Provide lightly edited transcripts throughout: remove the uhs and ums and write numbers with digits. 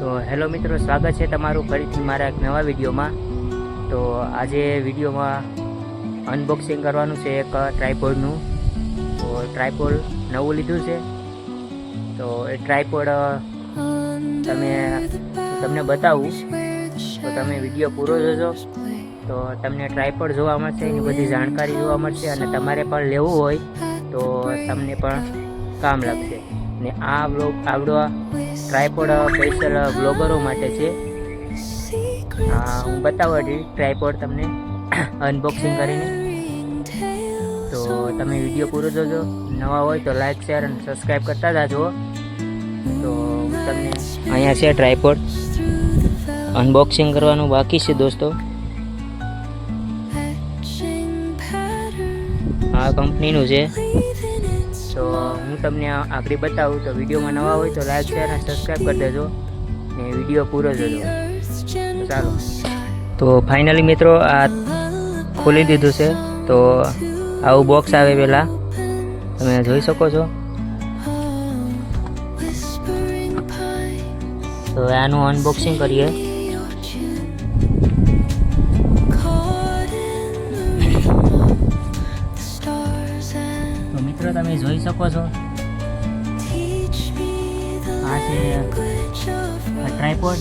તો હેલો મિત્રો, સ્વાગત છે તમારું ફરીથી મારા એક નવા વિડીયોમાં. તો આજે વિડીયોમાં અનબોક્સિંગ કરવાનું છે એક ટ્રાયપોડનું. તો ટ્રાયપોડ નવું લીધું છે. તો એ ટ્રાયપોડ તમને બતાવું, તો તમે વિડીયો પૂરો જોજો. તો તમને ટ્રાયપોડ જોવા મળશે, એની બધી જાણકારી જોવા મળશે, અને તમારે પણ લેવું હોય તો તમને પણ કામ લાગશે. ને આ આવડો ટ્રાયપોડ સ્પેશિયલ બ્લોગરો માટે છે. હું બતાવવા ટ્રાયપોડ તમને અનબોક્સિંગ કરીને. તો તમે વિડીયો પૂરો જોજો. નવા હોય તો લાઈક, શેર અને સબસ્ક્રાઈબ કરતા જાજો. તો તમને અહીંયા છે ટ્રાયપોડ, અનબોક્સિંગ કરવાનું બાકી છે દોસ્તો. આ કંપનીનું છે. તો હું તમને આગળ બતાવું. તો વિડીયોમાં નવા હોય તો લાઈક, શેર અને સબસ્ક્રાઈબ કરી દેજો, ને વિડીયો પૂરો જોજો. ચાલો, તો ફાઇનલી મિત્રો આ ખોલી દીધું છે. તો આવું બોક્સ આવે પહેલાં, તમે જોઈ શકો છો. તો આનું અનબોક્સિંગ કરીએ. તો મિત્રો તમે જોઈ શકો છો, આ છે ટ્રાયપોડ.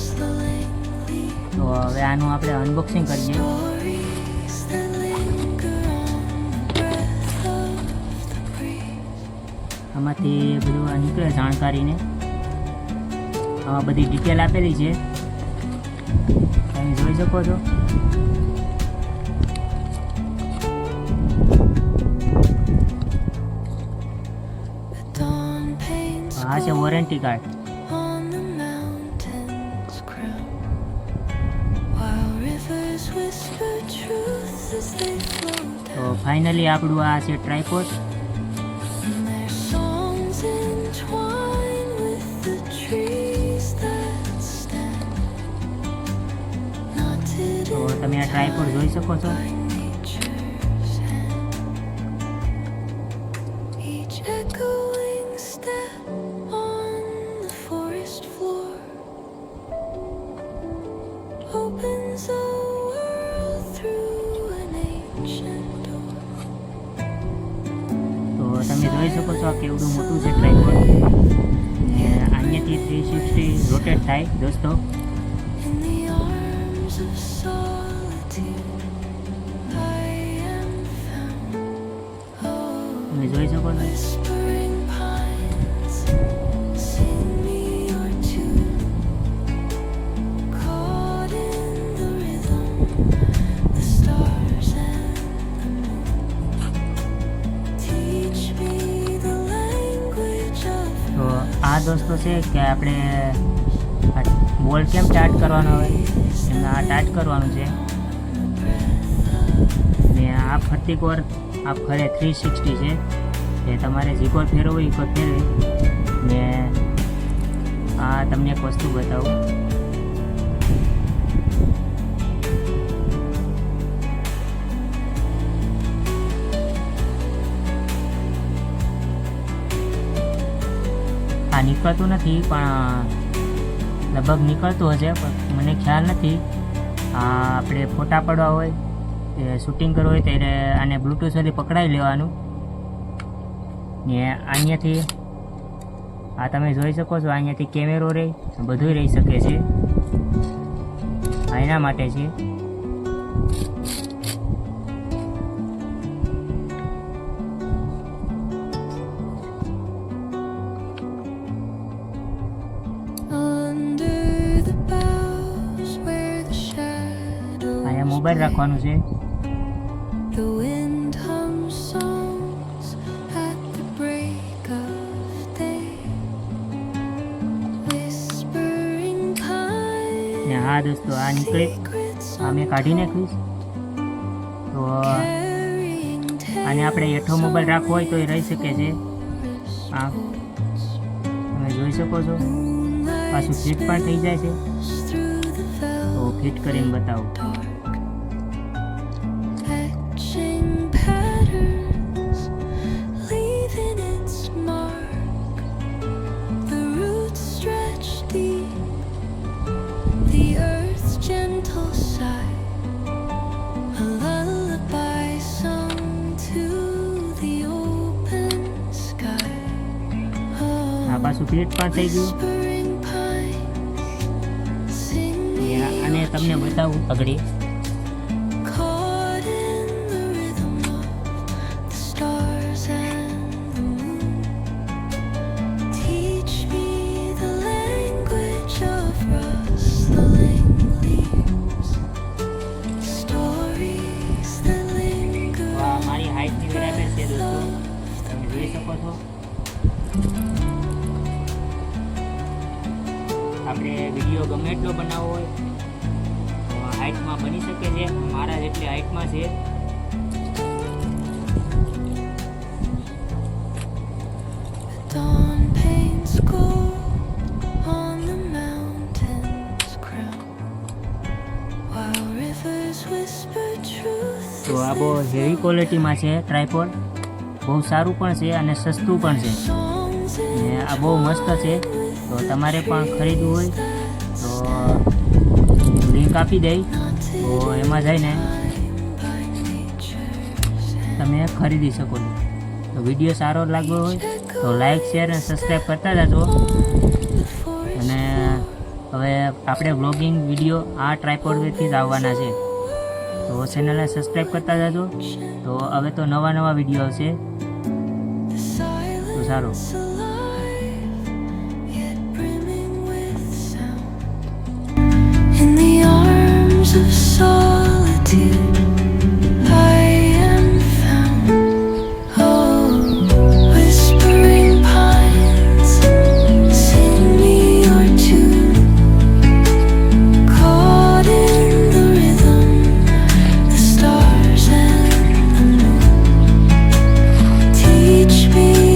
તો હવે આનું આપણે અનબોક્સિંગ કરીએ. આમાંથી બધું નીકળે જાણકારીને. આમાં બધી ડિટેલ આપેલી છે, તમે જોઈ શકો છો. આ છે વોરંટી કાર્ડ. તો ફાઇનલી આપણું આ છે ટ્રાયપોડ. તો તમે આ ટ્રાયપોડ જોઈ શકો છો. તમે જોઈ શકો છો આ કેવડું મોટું છે ટ્રાયપોડ. ને અહીંયાથી 360 રોટેટ થાય દોસ્તો. તમે જોઈ શકો છો. આ દોસ્તો છે કે આપણે બોલ કેમ ચાર્જ કરવાનો હોય એમને આ ચાર્જ કરવાનું છે. ને આ ફરતી કોર આ ફરે 360 છે. એ તમારે જે કોર ફેરવો એ કોર ફેરવી. ને આ તમને એક વસ્તુ બતાવું. આ નીકળતું નથી, પણ લગભગ નીકળતું હશે, પણ મને ખ્યાલ નથી. આપણે ફોટા પડવા હોય કે શૂટિંગ કરવું હોય ત્યારે આને બ્લૂટૂથ સુધી પકડાવી લેવાનું. ને અહીંયાથી આ તમે જોઈ શકો છો, અહીંયાથી કેમેરો રહે, બધું રહી શકે છે. આ એના માટે છે. મોબાઈલ રાખવાનું છે. ને હા દોસ્તો, આ નીકળે, આ મેં કાઢી નાખીશ. તો આને આપણે હેઠો મોબાઈલ રાખવો હોય તો એ રહી શકે છે. આ તમે જોઈ શકો છો. પાછું ફિટ પણ થઈ જાય છે. તો ફિટ કરીને બતાવું. કમ્પ્લીટ પણ થઈ ગયું. અને તમને બતાવું આગળ. મારી હાઈટની બરાબર છે દોસ્તો, તમે જોઈ શકો છો. આપણે વિડીયો ગમે એટલો બનાવવો હોય તો હાઈટમાં બની શકે છે. મારા જેટલી હાઈટમાં છે. તો આ બહુ હેવી ક્વોલિટીમાં છે ટ્રાયપોડ. બહુ સારું પણ છે અને સસ્તું પણ છે. ને આ બહુ મસ્ત છે. તો તમારે પણ ખરીદવું હોય તો લિંક આપી દઈ, તો એમાં જઈને તમે ખરીદી શકો છો. તો વિડીયો સારો લાગ્યો હોય તો લાઈક, શેર અને સબસ્ક્રાઈબ કરતા જજો. અને હવે આપણે વ્લોગિંગ વિડીયો આ ટ્રાયપોડથી જ આવવાના છે, તો ચેનલને સબસ્ક્રાઈબ કરતા જજો. તો હવે તો નવા વિડીયો આવશે. તો સારું.